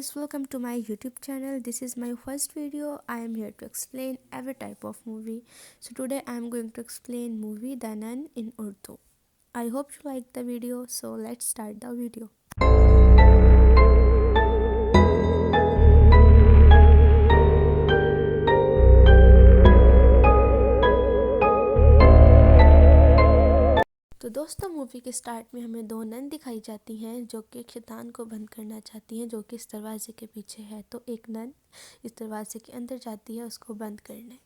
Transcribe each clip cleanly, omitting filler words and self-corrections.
guys, welcome to my YouTube channel. This is my first video. I am here to explain every type of movie. So today I am going to explain movie The Nun in Urdu. I hope you like the video. So let's start the video. तो दोस्तों movie के start में हमें दो none दिखाई जाती हैं जो कि एक शैतान को बंद करना चाहती हैं जो कि इस दरवाजे के पीछे है। तो एक नन इस दरवाजे के अंदर जाती है उसको बंद करने।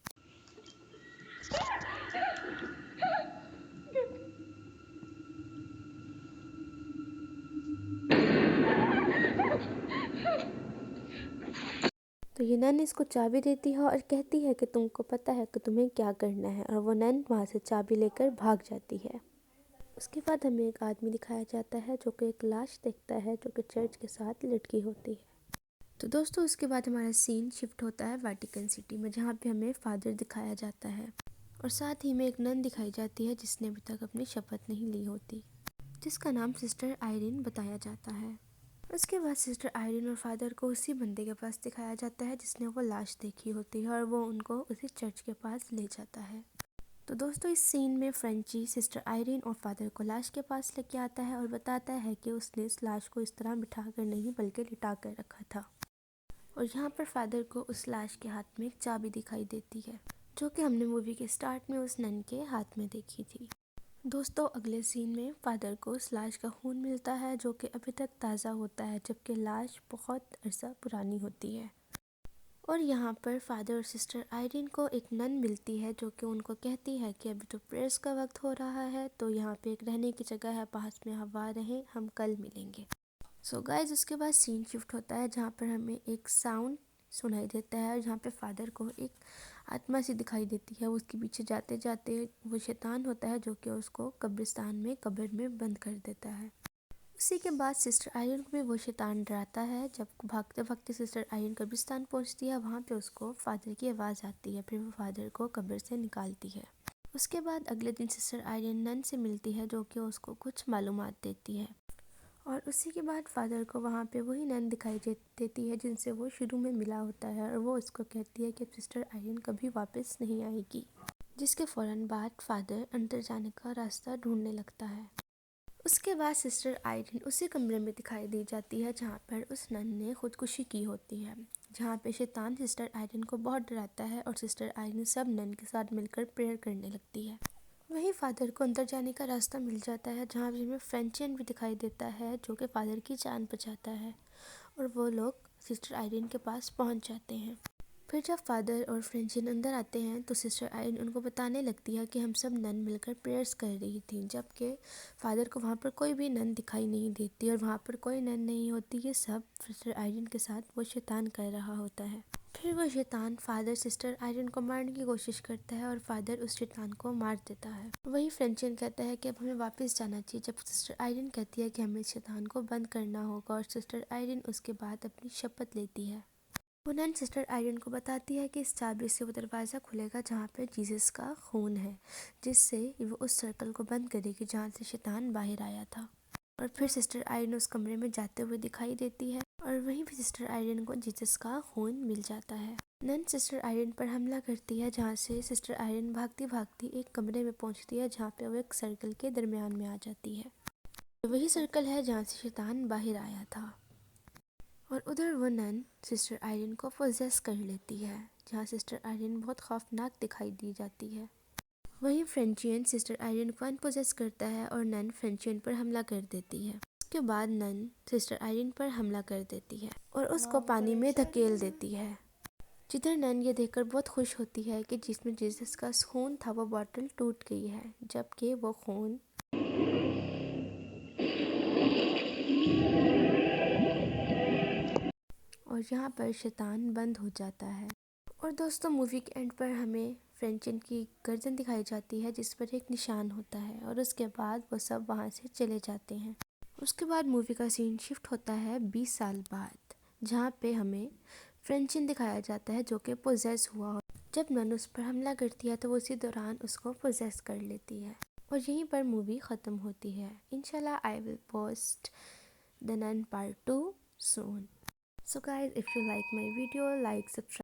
तो ये नन इसको चाबी देती है और कहती है कि तुमको पता है कि तुम्हें क्या करना है, और वो नन वहाँ से चाबी लेकर भाग जाती है। उसके बाद हमें एक आदमी दिखाया जाता है जो कि एक लाश देखता है जो कि चर्च के साथ लटकी होती है। तो दोस्तों उसके बाद हमारा सीन शिफ्ट होता है वेटिकन सिटी में, जहाँ पे हमें फादर दिखाया जाता है और साथ ही में एक नन दिखाई जाती है जिसने अभी तक अपनी शपथ नहीं ली होती, जिसका नाम सिस्टर आयरीन बताया जाता है। उसके बाद सिस्टर आयरीन और फादर को उसी बंदे के पास दिखाया जाता है जिसने वो लाश देखी होती है और वो उनको उसी चर्च के पास ले जाता है। तो दोस्तों इस सीन में फ्रेंची सिस्टर आयरीन और फादर को लाश के पास लेके आता है और बताता है कि उसने इस लाश को इस तरह बिठा कर नहीं बल्कि लिटा कर रखा था। और यहाँ पर फादर को उस लाश के हाथ में एक चाबी दिखाई देती है जो कि हमने मूवी के स्टार्ट में उस नन के हाथ में देखी थी। दोस्तों अगले सीन में फादर को उस लाश का खून मिलता है जो कि अभी तक ताज़ा होता है, जबकि लाश बहुत अरसा पुरानी होती है। और यहाँ पर फादर और सिस्टर आयरीन को एक नन मिलती है जो कि उनको कहती है कि अभी तो प्रेयर्स का वक्त हो रहा है, तो यहाँ पे एक रहने की जगह है, पास में हवा रहे, हम कल मिलेंगे। सो गाइज उसके बाद सीन शिफ्ट होता है जहाँ पर हमें एक साउंड सुनाई देता है और जहाँ पे फादर को एक आत्मा सी दिखाई देती है। उसके पीछे जाते जाते वो शैतान होता है जो कि उसको कब्रिस्तान में कब्र में बंद कर देता है। उसी के बाद सिस्टर आयरन को भी वो शैतान डराता है। जब भागते भागते सिस्टर आयरन कब्रिस्तान पहुंचती है, वहाँ पे उसको फादर की आवाज़ आती है, फिर वो फादर को कब्र से निकालती है। उसके बाद अगले दिन सिस्टर आयरन नन से मिलती है जो कि उसको कुछ मालूमात देती है, और उसी के बाद फादर को वहाँ पे वही नन दिखाई देती है जिनसे वो शुरू में मिला होता है, और वो उसको कहती है कि सिस्टर आयरन कभी वापस नहीं आएगी। जिसके फ़ौरन बाद फादर अंदर जाने का रास्ता ढूंढने लगता है। उसके बाद सिस्टर आयरीन उसी कमरे में दिखाई दी जाती है जहाँ पर उस नन ने खुदकुशी की होती है, जहाँ पे शैतान सिस्टर आयरीन को बहुत डराता है और सिस्टर आयरीन सब नन के साथ मिलकर प्रेयर करने लगती है। वहीं फादर को अंदर जाने का रास्ता मिल जाता है जहाँ पे हमें फ्रेंचियन भी दिखाई देता है जो कि फादर की जान बचाता है, और वो लोग सिस्टर आयरीन के पास पहुँच जाते हैं। फिर जब फादर और फ्रेंचियन अंदर आते हैं तो सिस्टर आयरीन उनको बताने लगती है कि हम सब नन मिलकर प्रेयर्स कर रही थी, जबकि फादर को वहाँ पर कोई भी नन दिखाई नहीं देती और वहाँ पर कोई नन नहीं होती। ये सब सिस्टर आयरीन के साथ वो शैतान कर रहा होता है। फिर वो शैतान फादर सिस्टर आयरीन को मारने की कोशिश करता है और फादर उस शैतान को मार देता है। वही फ्रेंचियन कहता है कि अब हमें वापस जाना चाहिए, जब सिस्टर आयरीन कहती है कि हमें शैतान को बंद करना होगा, और सिस्टर आयरीन उसके बाद अपनी शपथ लेती है। वो नन सिस्टर आयरन को बताती है कि इस चाबी से वो दरवाज़ा खुलेगा जहाँ पर जीसस का खून है, जिससे वो उस सर्कल को बंद करेगी जहाँ से शैतान बाहर आया था। और फिर सिस्टर आयरन उस कमरे में जाते हुए दिखाई देती है और वहीं पर सिस्टर आयरन को जीसस का खून मिल जाता है। नन सिस्टर आयरन पर हमला करती है, जहाँ से सिस्टर आयरन भागती भागती एक कमरे में पहुँचती है जहाँ पे वो एक सर्कल के दरमियान में आ जाती है। वही सर्कल है जहाँ से शैतान बाहर आया था। और उधर वो नन सिस्टर आयरन को पोजेस कर लेती है, जहाँ सिस्टर आयरन बहुत खौफनाक दिखाई दी जाती है। वहीं फ्रेंचियन सिस्टर आयरन को अनपोजेस करता है और नन फ्रेंचियन पर हमला कर देती है। उसके बाद नन सिस्टर आयरन पर हमला कर देती है और उसको पानी में धकेल देती है, जिधर नन ये देखकर बहुत खुश होती है कि जिसमें जीसस का खून था वो बॉटल टूट गई है, जबकि वो खून और यहाँ पर शैतान बंद हो जाता है। और दोस्तों मूवी के एंड पर हमें फ्रेंचियन की गर्दन दिखाई जाती है जिस पर एक निशान होता है, और उसके बाद वो सब वहाँ से चले जाते हैं। उसके बाद मूवी का सीन शिफ्ट होता है 20 साल बाद, जहाँ पे हमें फ्रेंचियन दिखाया जाता है जो कि पोजेस हुआ हो। जब नन उस पर हमला करती है तो वो उसी दौरान उसको पोजेस कर लेती है और यहीं पर मूवी ख़त्म होती है। इंशाल्लाह I will post the nun part 2 soon. So guys, if you like my video, like, subscribe.